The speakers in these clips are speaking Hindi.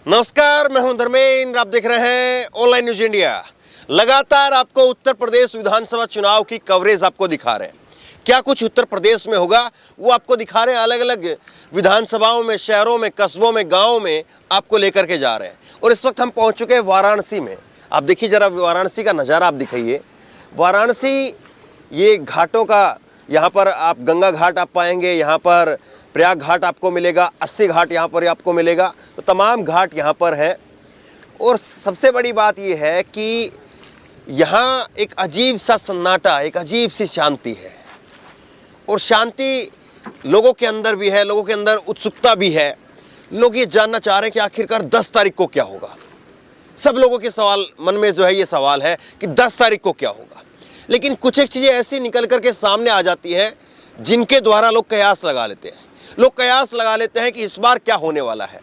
नमस्कार, मैं हूं धर्मेंद्र। आप देख रहे हैं ऑनलाइन न्यूज इंडिया। लगातार आपको उत्तर प्रदेश विधानसभा चुनाव की कवरेज आपको दिखा रहे हैं। क्या कुछ उत्तर प्रदेश में होगा वो आपको दिखा रहे हैं। अलग अलग विधानसभाओं में, शहरों में, कस्बों में, गाँव में आपको लेकर के जा रहे हैं। और इस वक्त हम पहुंच चुके हैं वाराणसी में। आप देखिए जरा वाराणसी का नज़ारा आप दिखाइए। वाराणसी ये घाटों का, यहाँ पर आप गंगा घाट आप पाएंगे, यहाँ पर प्रयाग घाट आपको मिलेगा, 80 घाट यहाँ पर आपको मिलेगा। तो तमाम घाट यहाँ पर हैं। और सबसे बड़ी बात ये है कि यहाँ एक अजीब सा सन्नाटा, एक अजीब सी शांति है। और शांति लोगों के अंदर भी है, लोगों के अंदर उत्सुकता भी है। लोग ये जानना चाह रहे हैं कि आखिरकार 10 तारीख को क्या होगा। सब लोगों के सवाल मन में जो है ये सवाल है कि 10 तारीख को क्या होगा। लेकिन कुछ एक चीज़ें ऐसी निकल करके सामने आ जाती हैं जिनके द्वारा लोग कयास लगा लेते हैं। लोग कयास लगा लेते हैं कि इस बार क्या होने वाला है।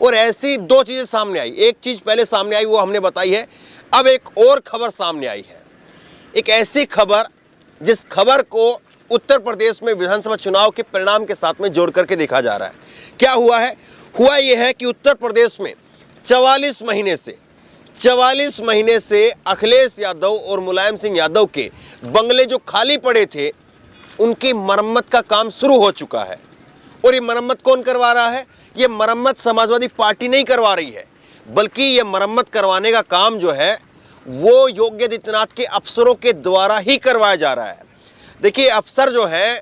और ऐसी दो चीज़ें सामने आई। एक चीज़ पहले सामने आई, वो हमने बताई है। अब एक और खबर सामने आई है, एक ऐसी खबर जिस खबर को उत्तर प्रदेश में विधानसभा चुनाव के परिणाम के साथ में जोड़ करके देखा जा रहा है। क्या हुआ है? हुआ यह है कि उत्तर प्रदेश में 44 महीने से अखिलेश यादव और मुलायम सिंह यादव के बंगले जो खाली पड़े थे उनकी मरम्मत का काम शुरू हो चुका है। और ये मरम्मत कौन करवा रहा है? ये मरम्मत समाजवादी पार्टी नहीं करवा रही है, बल्कि ये मरम्मत करवाने का काम जो है वो योगी आदित्यनाथ के अफसरों के द्वारा ही करवाया जा रहा है। देखिए, अफसर जो है,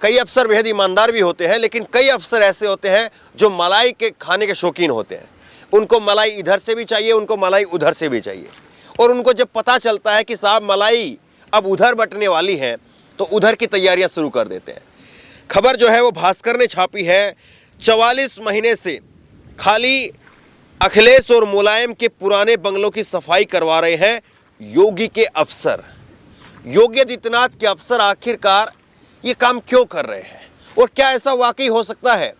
कई अफसर बेहद ईमानदार भी होते हैं, लेकिन कई अफसर ऐसे होते हैं जो मलाई के खाने के शौकीन होते हैं। उनको मलाई इधर से भी चाहिए, उनको मलाई उधर से भी चाहिए। और उनको जब पता चलता है कि साहब मलाई अब उधर बंटने वाली है, तो उधर की तैयारियां शुरू कर देते हैं। खबर जो है वो भास्कर ने छापी है। 44 महीने से खाली अखिलेश और मुलायम के पुराने बंगलों की सफाई करवा रहे हैं योगी के अफसर। योगी आदित्यनाथ के अफसर आखिरकार ये काम क्यों कर रहे हैं? और क्या ऐसा वाकई हो सकता है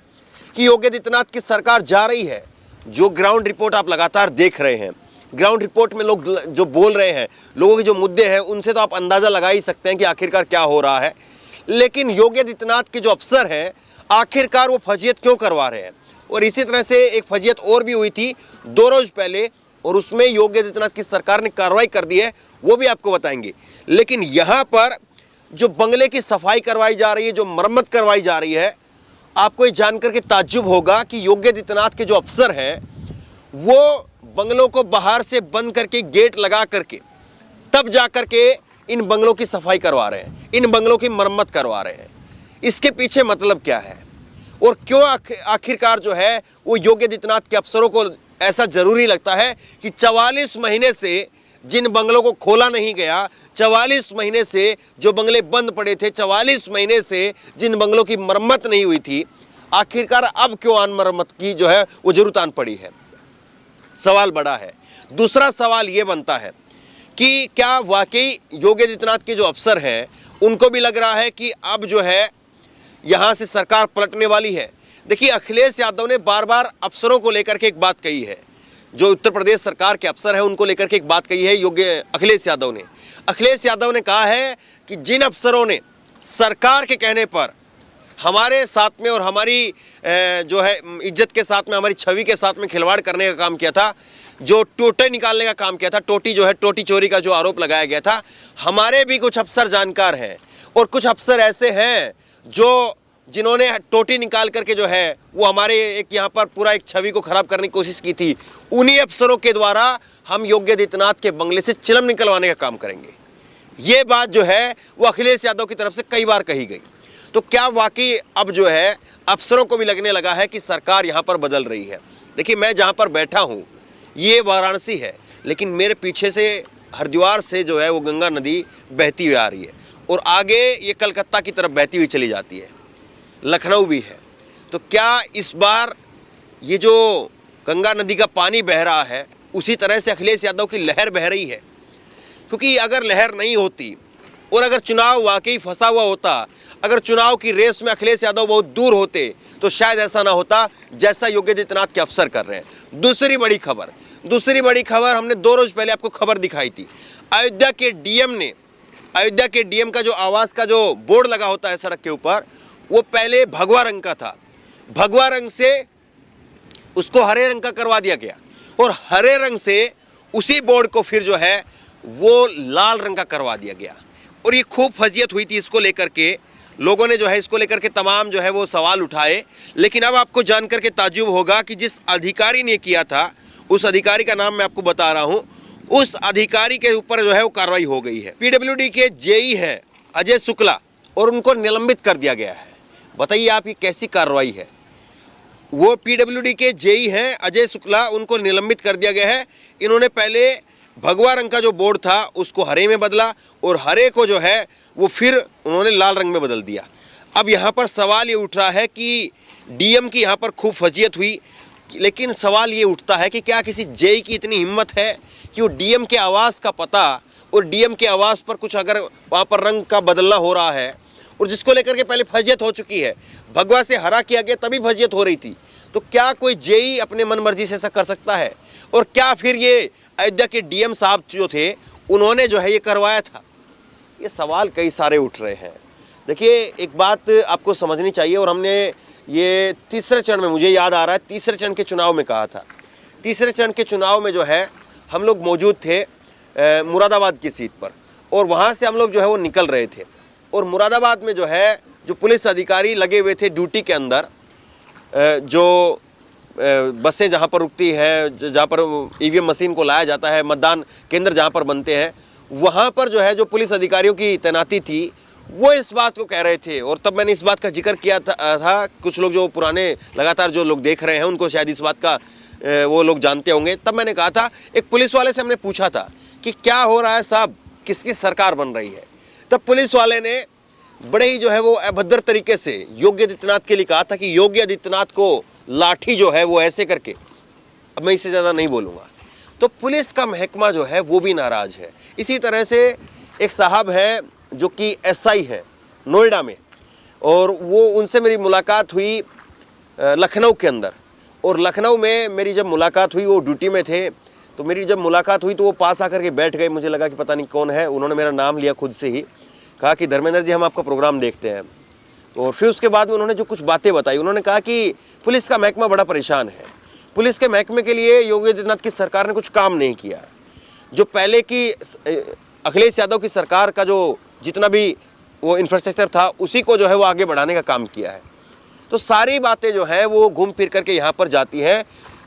कि योगी आदित्यनाथ की सरकार जा रही है? जो ग्राउंड रिपोर्ट आप लगातार देख रहे हैं, ग्राउंड रिपोर्ट में लोग जो बोल रहे हैं, लोगों के जो मुद्दे हैं, उनसे तो आप अंदाज़ा लगा ही सकते हैं कि आखिरकार क्या हो रहा है। लेकिन योगी आदित्यनाथ के जो अफसर हैं, आखिरकार वो फजीयत क्यों करवा रहे हैं? और इसी तरह से एक फजीयत और भी हुई थी 2 रोज पहले, और उसमें योगी आदित्यनाथ की सरकार ने कार्रवाई कर दी है, वो भी आपको बताएंगे। लेकिन यहाँ पर जो बंगले की सफाई करवाई जा रही है, जो मरम्मत करवाई जा रही है, आपको ये जानकर के ताज्जुब होगा कि योगी आदित्यनाथ के जो अफसर हैं वो बंगलों को बाहर से बंद करके, गेट लगा करके, तब जा करके इन बंगलों की सफाई करवा रहे हैं, इन बंगलों की मरम्मत करवा रहे हैं। इसके पीछे मतलब क्या है? और क्यों आखिरकार जो है वो योगी आदित्यनाथ के अफसरों को ऐसा जरूरी लगता है कि 44 महीने से जिन बंगलों को खोला नहीं गया, 44 महीने से जो बंगले बंद पड़े थे, 44 महीने से जिन बंगलों की मरम्मत नहीं हुई थी, आखिरकार अब क्यों मरम्मत की जो है वो जरूरत आन पड़ी है? सवाल बड़ा है। दूसरा सवाल ये बनता है कि क्या वाकई योगी आदित्यनाथ के जो अफसर हैं उनको भी लग रहा है कि अब जो है यहाँ से सरकार पलटने वाली है? देखिए, अखिलेश यादव ने बार बार अफसरों को लेकर के एक बात कही है। जो उत्तर प्रदेश सरकार के अफसर हैं उनको लेकर के एक बात कही है अखिलेश यादव ने कहा है कि जिन अफसरों ने सरकार के कहने पर हमारे साथ में और हमारी जो है इज्जत के साथ में, हमारी छवि के साथ में खिलवाड़ करने का काम किया था, जो टोटे निकालने का काम किया था, टोटी चोरी का जो आरोप लगाया गया था, हमारे भी कुछ अफसर जानकार हैं। और कुछ अफसर ऐसे हैं जिन्होंने टोटी निकाल करके जो है वो हमारे एक यहाँ पर पूरा एक छवि को खराब करने की कोशिश की थी। उन्हीं अफसरों के द्वारा हम योगी आदित्यनाथ के बंगले से चिलम निकलवाने का काम करेंगे। ये बात जो है वो अखिलेश यादव की तरफ से कई बार कही गई। तो क्या वाकई अब जो है अफसरों को भी लगने लगा है कि सरकार यहाँ पर बदल रही है? देखिए, मैं जहाँ पर बैठा हूँ ये वाराणसी है, लेकिन मेरे पीछे से हरिद्वार से जो है वो गंगा नदी बहती हुई आ रही है, और आगे ये कलकत्ता की तरफ बहती हुई चली जाती है, लखनऊ भी है। तो क्या इस बार ये जो गंगा नदी का पानी बह रहा है उसी तरह से अखिलेश यादव की लहर बह रही है? क्योंकि अगर लहर नहीं होती और अगर चुनाव वाकई फंसा हुआ होता, अगर चुनाव की रेस में अखिलेश यादव बहुत दूर होते, तो शायद ऐसा ना होता जैसा योगी आदित्यनाथ के अफसर कर रहे हैं। दूसरी बड़ी खबर हमने 2 रोज पहले आपको खबर दिखाई थी। अयोध्या के डीएम का जो आवास का जो बोर्ड लगा होता है सड़क के ऊपर, वो पहले भगवा रंग का था। भगवा रंग से उसको हरे रंग का करवा दिया गया और हरे रंग से उसी बोर्ड को फिर जो है वो लाल रंग का करवा दिया गया। और ये खूब फजीयत हुई थी इसको लेकर के, लोगों ने जो है इसको लेकर के तमाम जो है वो सवाल उठाए। लेकिन अब आपको जानकर के ताज्जुब होगा कि जिस अधिकारी ने किया था, उस अधिकारी का नाम मैं आपको बता रहा हूं, उस अधिकारी के ऊपर जो है वो कार्रवाई हो गई है। पीडब्ल्यूडी के जेई है अजय शुक्ला और उनको निलंबित कर दिया गया है। बताइए आप ये कैसी कार्रवाई है। वो पीडब्ल्यूडी के जेई हैं अजय शुक्ला, उनको निलंबित कर दिया गया है। इन्होंने पहले भगवा रंग का जो बोर्ड था उसको हरे में बदला और हरे को जो है वो फिर उन्होंने लाल रंग में बदल दिया। अब यहाँ पर सवाल ये उठ रहा है कि डीएम की यहाँ पर खूब फजीयत हुई, लेकिन सवाल ये उठता है कि क्या किसी जेई की इतनी हिम्मत है कि वो डीएम के आवास का पता और डीएम के आवास पर कुछ अगर वहाँ पर रंग का बदलना हो रहा है और जिसको लेकर के पहले फजीयत हो चुकी है, भगवा से हरा किया गया तभी फजीयत हो रही थी, तो क्या कोई जेई अपने मन मर्जी से ऐसा कर सकता है? और क्या फिर ये अयोध्या के डीएम साहब जो थे उन्होंने जो है ये करवाया था? ये सवाल कई सारे उठ रहे हैं। देखिए एक बात आपको समझनी चाहिए, और हमने ये तीसरे चरण में, मुझे याद आ रहा है तीसरे चरण के चुनाव में कहा था। तीसरे चरण के चुनाव में जो है हम लोग मौजूद थे मुरादाबाद की सीट पर, और वहाँ से हम लोग जो है वो निकल रहे थे। और मुरादाबाद में जो है जो पुलिस अधिकारी लगे हुए थे ड्यूटी के अंदर, जो बसें जहाँ पर रुकती है, जहाँ पर ईवीएम मशीन को लाया जाता है, मतदान केंद्र जहाँ पर बनते हैं, वहाँ पर जो है जो पुलिस अधिकारियों की तैनाती थी वो इस बात को कह रहे थे। और तब मैंने इस बात का जिक्र किया था कुछ लोग जो पुराने लगातार जो लोग देख रहे हैं उनको शायद इस बात का वो लोग जानते होंगे। तब मैंने कहा था, एक पुलिस वाले से हमने पूछा था कि क्या हो रहा है साहब, किसकी सरकार बन रही है? तब पुलिस वाले ने बड़े ही जो है वो अभद्र तरीके से योगी आदित्यनाथ के लिए कहा था कि योगी आदित्यनाथ को लाठी जो है वो ऐसे करके, अब मैं इससे ज़्यादा नहीं बोलूँगा। तो पुलिस का महकमा जो है वो भी नाराज़ है। इसी तरह से एक साहब हैं जो कि एसआई है नोएडा में, और वो उनसे मेरी मुलाकात हुई लखनऊ के अंदर। और लखनऊ में मेरी जब मुलाकात हुई, वो ड्यूटी में थे, तो मेरी जब मुलाकात हुई तो वो पास आकर के बैठ गए। मुझे लगा कि पता नहीं कौन है, उन्होंने मेरा नाम लिया खुद से ही, कहा कि धर्मेंद्र जी हम आपका प्रोग्राम देखते हैं। और फिर उसके बाद में उन्होंने जो कुछ बातें बताई, उन्होंने कहा कि पुलिस का महकमा बड़ा परेशान है, पुलिस के महकमे के लिए योगी आदित्यनाथ की सरकार ने कुछ काम नहीं किया। जो पहले की अखिलेश यादव की सरकार का जो जितना भी वो इंफ्रास्ट्रक्चर था उसी को जो है वो आगे बढ़ाने का काम किया है। तो सारी बातें जो है वो घूम फिर करके यहाँ पर जाती हैं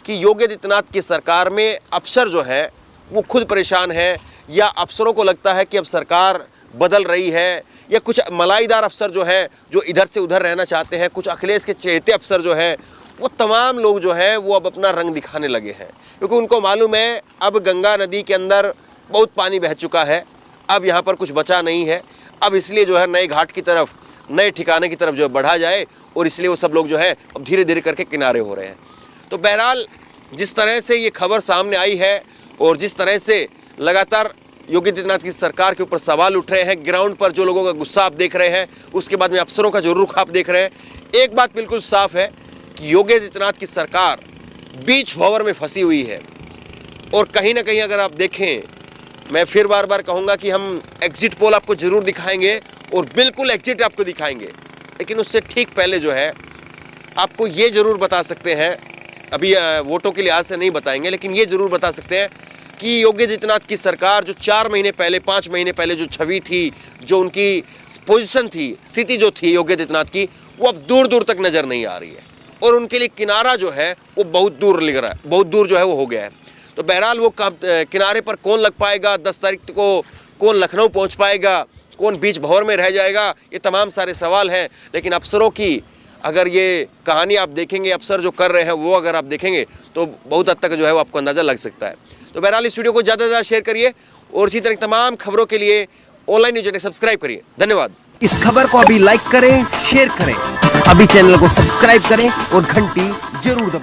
कि योगी आदित्यनाथ की सरकार में अफसर जो है वो खुद परेशान है, या अफसरों को लगता है कि अब सरकार बदल रही है, या कुछ मलाईदार अफसर जो है जो इधर से उधर रहना चाहते हैं, कुछ अखिलेश के चहेते अफसर जो हैं, वो तमाम लोग जो है वो अब अपना रंग दिखाने लगे हैं। क्योंकि उनको मालूम है अब गंगा नदी के अंदर बहुत पानी बह चुका है, अब यहाँ पर कुछ बचा नहीं है। अब इसलिए जो है नए घाट की तरफ, नए ठिकाने की तरफ जो है बढ़ा जाए, और इसलिए वो सब लोग जो है अब धीरे धीरे करके किनारे हो रहे हैं। तो बहरहाल जिस तरह से ये खबर सामने आई है और जिस तरह से लगातार योगी आदित्यनाथ की सरकार के ऊपर सवाल उठ रहे हैं, ग्राउंड पर जो लोगों का गुस्सा आप देख रहे हैं, उसके बाद में अफसरों का जो रुख आप देख रहे हैं, एक बात बिल्कुल साफ है कि योगी आदित्यनाथ की सरकार बीच भंवर में फंसी हुई है। और कहीं ना कहीं अगर आप देखें, मैं फिर बार बार कहूँगा कि हम एग्जिट पोल आपको ज़रूर दिखाएंगे और बिल्कुल एग्जिट आपको दिखाएंगे, लेकिन उससे ठीक पहले जो है आपको ये ज़रूर बता सकते हैं, अभी वोटों के लिहाज से नहीं बताएंगे, लेकिन ये ज़रूर बता सकते हैं कि योगी आदित्यनाथ की सरकार जो 4 महीने पहले, 5 महीने पहले जो छवि थी, जो उनकी पोजीशन थी, स्थिति जो थी योगी आदित्यनाथ की, वो अब दूर दूर तक नज़र नहीं आ रही है। और उनके लिए किनारा जो है वो बहुत दूर लग रहा है, बहुत दूर जो है वो हो गया है। तो बहरहाल वो किनारे पर कौन लग पाएगा, 10 तारीख को कौन लखनऊ पहुँच पाएगा, कौन बीच भंवर में रह जाएगा, ये तमाम सारे सवाल हैं। लेकिन अफसरों की अगर ये कहानी आप देखेंगे, अफसर जो कर रहे हैं वो अगर आप देखेंगे, तो बहुत हद तक जो है वो आपको अंदाज़ा लग सकता है। तो बहरहाल इस वीडियो को ज़्यादा से ज़्यादा शेयर करिए और इसी तरह तमाम खबरों के लिए ऑनलाइन न्यूज़ चैनल सब्सक्राइब करिए। धन्यवाद। इस खबर को अभी लाइक करें, शेयर करें, अभी चैनल को सब्सक्राइब करें और घंटी जरूर दबाएं।